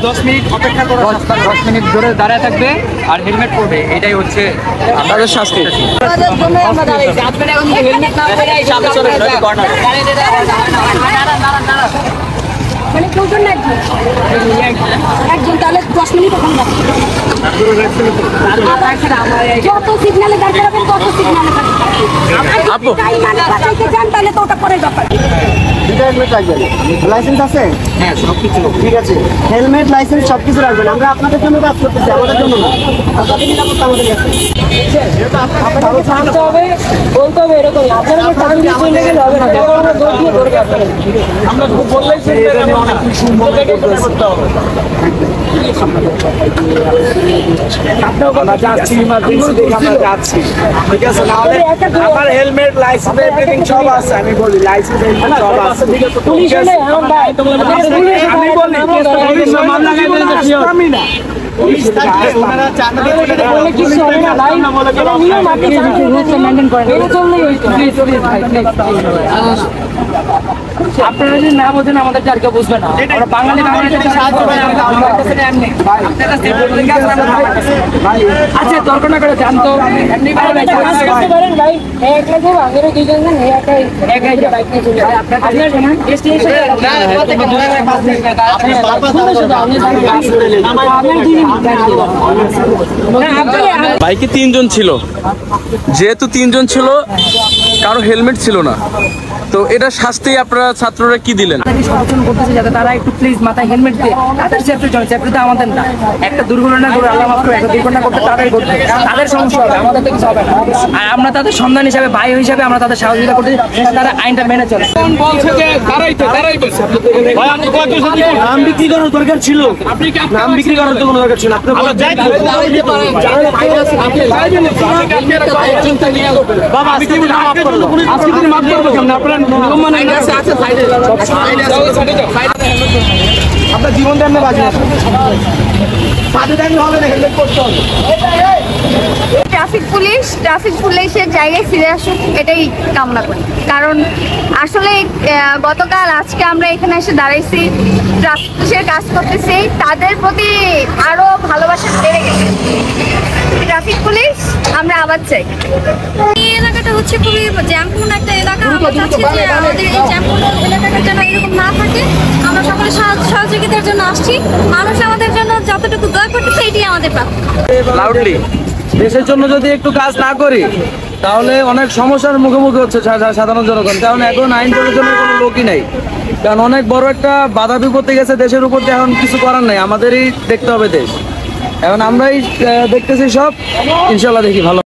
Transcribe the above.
दस मिनट ধরে দাঁড়ায় থাকবে আর হেলমেট পরবে, এটাই হচ্ছে আপনাদের শাস্তি। একজন তাহলে 10 মিনিট ওখানে যত সিগনালে দাঁড়িয়ে রাখবেন তত সিগনালে তাহলে তো ওটা পরে ব্যাপার। হেলমেট রাখবেন, লাইসেন্স আছে? হ্যাঁ, সবকিছু ঠিক আছে। হেলমেট লাইসেন্স সবকিছু রাখবেন। আমরা আপনাদের জন্য কাজ করতেছি, আমাদের জন্য না। আপনাদের নিরাপত্তা আমাদের কাছে জানতে হবে, বলতে হবে এরকম। আপনারা টান দিয়ে চলে গেলে হবে না, তখন আমরা দৌড় দিয়ে ধরবে আপনারা। আমরা বললেই অনেক কিছু মনে করতে হবে। আমরা যাচ্ছি, আমরা যাচ্ছি, ঠিক আছে? আমার হেলমেট লাইসেন্স এভরিথিং সব আছে। আমি বলি লাইসেন্স সব আছে। পুলিশ এলে এখন ভাই আমি বলি মামলা আমি না ওনারা চাকরি বলে কিছু হবে না ভাই, নিয়ম আপনি রুলস মেইনটেইন করেন, এটা চললেই হইতো। আপনারা যদি না বোঝেন আমাদের আর কেউ বুঝবে না। আমরা বাঙালি সাহায্য করে আচ্ছা দরকার না করে জানতো এমনি ভাই ভাই একলা যে আগের দুইজন না একাই বাইক নিয়ে চলে যায়। আপনার জানেন স্টেশন বাইকে 3 জন ছিল, যেহেতু 3 জন ছিল কারো হেলমেট ছিল না, তো এটা শাস্তি আপনারা ছাত্ররা কি দিলেন? সচেতন করতেছে যাতে তারা একটু প্লিজ মাথায় হেলমেট দিয়ে তাদের সেফটির জন্য, সেফটি তো আমাদের না। একটা দুর্ঘটনা করে আল্লাহ মাফ করে, একটা দুর্ঘটনা করতে তাদের করতে, তাদের সমস্যা হবে, আমাদের তো কিছু হবে না। আর আমরা তাদের সন্ধান হিসাবে, ভাই হিসাবে আমরা তাদের সহযোগিতা করতে, তারা আইনটা মেনে চলে। বলছে যে নাম বিক্রি করার দরকার ছিল, নাম বিক্রি করার তো কোনো দরকার ছিল। আপনার জীবন দেন না বাজে হবে না, হেলমেট করতে হবে। ট্রাফিক পুলিশের জায়গায় ফিরে আসুক, এটাই কামনা করি। কারণ আসলে গতকাল আজকে আমরা এখানে এসে দাঁড়াইছি, ট্রাফিক পুলিশের কাজ করতেছি, তাদের প্রতি আরো ভালোবাসা বেড়ে গেছে। ট্রাফিক পুলিশ আমরা আবার চাই। এই এলাকাটা হচ্ছে খুবই জ্যামপূর্ণ একটা এলাকা। আমরা চাচ্ছি যে আমাদের এই জ্যামপূর্ণ এলাকাটা যেন এরকম না থাকে। আমরা সকলে সহযোগিতার জন্য আসছি, মানুষ আমাদের জন্য যতটুকু দয়া করতেছে এটাই আমাদের প্রাপ্য। দেশের জন্য যদি একটু কাজ না করি তাহলে অনেক সমস্যার মুখোমুখি হচ্ছে সাধারণ জনগণ। কারণ এখন আইন প্রয়োজনের কোনো লোকই নাই, কারণ অনেক বড় একটা বাধা বিপত্তি গেছে দেশের উপর, এখন কিছু করার নাই, আমাদেরই দেখতে হবে দেশ। এখন আমরাই দেখতেছি সব, ইনশাল্লাহ দেখি ভালো।